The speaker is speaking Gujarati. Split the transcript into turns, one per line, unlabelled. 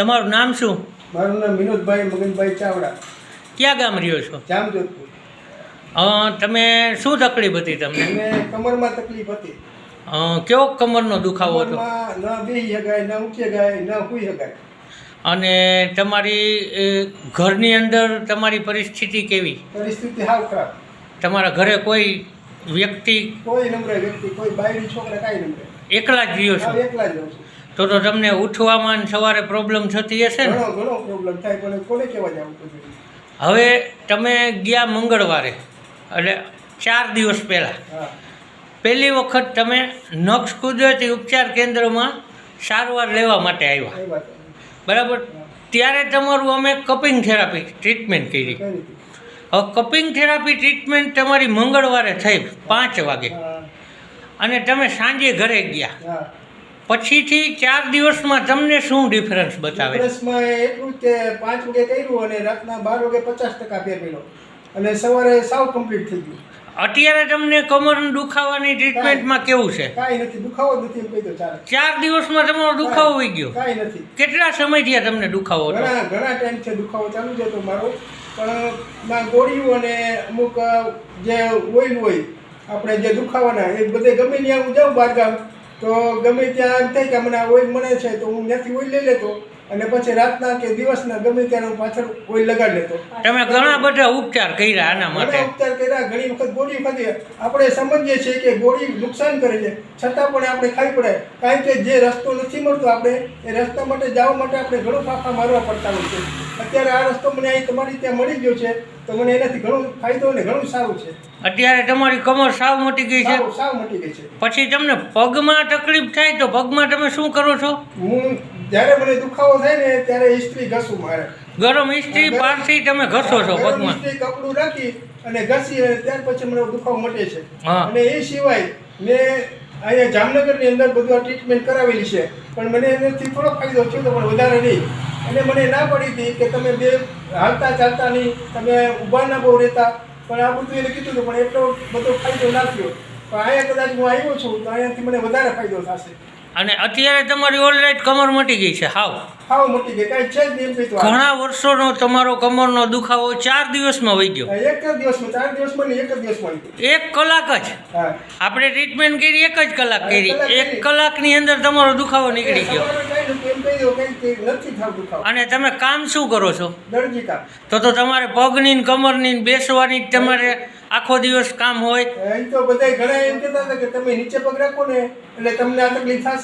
તમારું નામ શું?
મારું નામ વિનોદભાઈ મગનભાઈ ચાવડા,
ક્યાં ગામ રહ્યો છો?
જામજોધપુર.
તમે શું તકલીફ હતી તમને?
મને કમરમાં તકલીફ હતી.
કેવો કમરનો દુખાવો હતો?
કમરમાં ન બેસી શકાય, ન ઊંચી શકાય, ન સૂઈ શકાય.
અને તમારી ઘરની અંદર તમારી પરિસ્થિતિ કેવી?
પરિસ્થિતિ સાવ ખરાબ.
તમારા ઘરે કોઈ વ્યક્તિ?
કોઈ નંબર વ્યક્તિ, કોઈ બાયડી છોકરા કાંઈ નંબર.
એકલા જ રહ્યો છો?
એકલા જ રહું છું.
તો તમને ઉઠવામાં અને સવારે પ્રોબ્લેમ થતી હશે ને?
ઘણો પ્રોબ્લેમ થાય, પણ કોને કહેવા જવું પડે.
હવે તમે ગયા મંગળવારે, એટલે 4 દિવસ પહેલાં
હા,
પહેલી વખત તમે નક્ષ કુદરતી ઉપચાર કેન્દ્રમાં સારવાર લેવા માટે આવ્યા,
એ વાત
બરાબર? ત્યારે તમારું અમે કપિંગ થેરાપી ટ્રીટમેન્ટ કરી.
કઈ રીતે?
હવે કપિંગ થેરાપી ટ્રીટમેન્ટ તમારી મંગળવારે થઈ 5 વાગે,
હા,
અને તમે સાંજે ઘરે ગયા.
હા.
પછીથી 4 દિવસમાં તમને શું ડિફરન્સ બતાવે?
દિવસમાં એટલું કે 5 વાગે કર્યું અને રાતના 12 વાગે 50% ફેર પડ્યો અને સવારે સાવ કમ્પ્લીટ થઈ ગયું.
અત્યારે તમને કમરનું દુખાવાની ટ્રીટમેન્ટમાં કેવું છે?
કાંઈ નથી, દુખાવો જ નથી એમ કહી દો ચાલે.
4 દિવસમાં તમારો દુખાવો વહી ગયો?
કાંઈ નથી.
કેટલા સમયથી આ તમને દુખાવો હતો?
ઘણા ટાઈમથી દુખાવો ચાલુ જ હતો મારો, પણ માં ગોળીઓ અને અમુક જે ઓઇલ હોય આપણે જે દુખાવાના, એ બધે ગમે ત્યાં હું જાઉં બહારગામ તો ગમે ત્યાં એમ થાય કે મને આ ઓઇલ મળે છે તો હું ત્યાંથી ઓઇલ લઈ લેતો અને પછી રાતના કે દિવસના ગમે ત્યારે હું પાછળ ઓઇલ લગાડી લેતો.
તમે ઘણા બધા ઉપચાર કર્યા આના માટે?
ઘણા ઉપચાર કર્યા, ઘણી વખત ગોળી ખાધી. આપણે સમજીએ છીએ કે ગોળી નુકસાન કરે છે, છતાં પણ આપણે ખાવી પડે, કારણ કે જે રસ્તો નથી મળતો આપણે એ રસ્તા માટે જવા માટે આપણે ઘણો ફાંફા મારવા પડતા હોય છે. અત્યારે આ રસ્તો મને અહીં તમારી ત્યાં મળી ગયો છે તો મને એનાથી ઘણો ફાયદો અને ઘણું સારું છે.
અત્યારે તમારી કમર સાવ મટી ગઈ છે?
સાવ મટી ગઈ છે.
પછી તમને પગમાં તકલીફ થાય તો પગમાં તમે શું કરો છો?
હું જ્યારે મને દુખાવો થાય ને ત્યારે ઇસ્ત્રી ઘસું મારે.
ગરમ ઇસ્ત્રી પારથી તમે ઘસો છો
ગરમ
પગમાં?
ઇસ્ત્રી કપડું રાખી અને ઘસી અને ત્યાર પછી મને દુખાવો મટે છે.
હા.
અને એ સિવાય મેં અહીંયા જામનગરની અંદર બધું આ ટ્રીટમેન્ટ કરાવેલી છે, પણ મને એનાથી થોડો ફાયદો થયો તો પણ વધારે નહીં. અને મને ના પડી હતી કે તમે બે હાલતા ચાલતા નહીં, તમે ઊભા ના બહુ રહેતા, પણ આ બધું એને કીધું હતું, પણ એટલો બધો ફાયદો ના થયો. પણ અહીંયા કદાચ હું આવ્યો છું તો અહીંયાથી મને વધારે ફાયદો થશે.
અને અત્યારે તમારી ઓલરાઈટ કમર મટી ગઈ છે? હાવ
હાવ મટી ગઈ, કાંઈ છે જ નહીં એમ કીધું.
ઘણા વર્ષોનો તમારો કમરનો દુખાવો 4 દિવસમાં વહી ગયો?
એક જ દિવસમાં, 4 દિવસમાં નહીં, એક જ દિવસમાં.
1 કલાક જ
હા,
આપણે ટ્રીટમેન્ટ કરી, 1 જ કલાક કરી. 1 કલાકની અંદર તમારો દુખાવો નીકળી ગયો.
સવારે કાંઈ નથી એમ કહી દો, કંઈ નથી થાવ દુખાવો.
અને તમે કામ શું કરો છો?
દરજી કામ.
તો તમારે પગની ને કમરની ને બેસવાની જ તમારે આખો દિવસ કામ હોય?
અહીં તો બધાય ઘણા એમ કહેતા હતા કે તમે નીચે પગ રાખો ને એટલે તમને આ તકલીફ થશે.